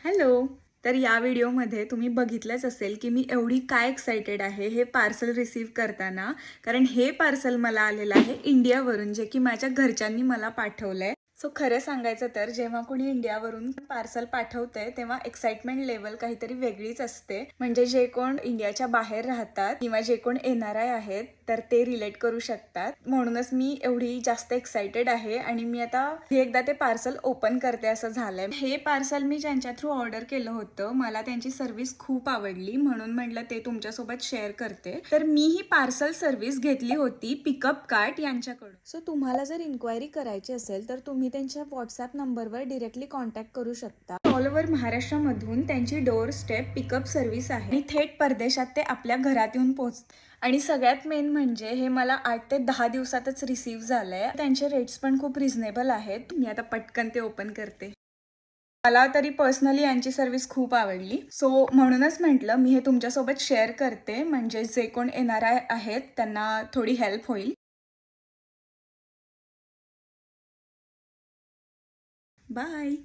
Hello. तर या व्हिडिओमध्ये तुम्ही बघितलंच असेल की मी एवढी काय एक्सायटेड आहे हे पार्सल रिसीव करताना. कारण हे पार्सल मला आलेलं आहे इंडियावरून, जे की माझ्या घरच्यांनी मला पाठवलंय. सो खरं सांगायचं तर जेव्हा कोणी इंडियावरून पार्सल पाठवतंय तेव्हा एक्साइटमेंट लेवल काहीतरी वेगळीच असते. म्हणजे जे कोण इंडियाच्या बाहेर राहतात किंवा जे कोण एनआरआय आहेत तर ते रिलेट करू शकतात. म्हणूनच मी एवढी जास्त एक्सायटेड आहे आणि मी आता एकदा ते पार्सल ओपन करते असं झालंय. हे पार्सल मी ज्यांच्या थ्रू ऑर्डर केलं होतं, मला त्यांची सर्व्हिस खूप आवडली म्हणून म्हटलं ते तुमच्यासोबत शेअर करते. तर मी ही पार्सल सर्व्हिस घेतली होती पिकअप कार्ट यांच्याकडून. सो तुम्हाला जर इन्क्वायरी करायची असेल तर तुम्ही त्यांच्या व्हॉट्सअप नंबरवर डिरेक्टली कॉन्टॅक्ट करू शकता. ऑल ओव्हर महाराष्ट्रामधून त्यांची डोर स्टेप पिकअप सर्व्हिस आहे आणि थेट परदेशात ते आपल्या घरात येऊन पोहोचते. आणि सगळ्यात मेन म्हणजे हे मला 8 ते 10 दिवसातच रिसीव्ह झालंय. त्यांचे रेट्स पण खूप रिझनेबल आहेत. मी आता पटकन ते ओपन करते. मला तरी पर्सनली यांची सर्व्हिस खूप आवडली. सो म्हणूनच म्हटलं मी हे तुमच्यासोबत शेअर करते, म्हणजे जे कोण एनआरआय आहेत त्यांना थोडी हेल्प होईल. बाय.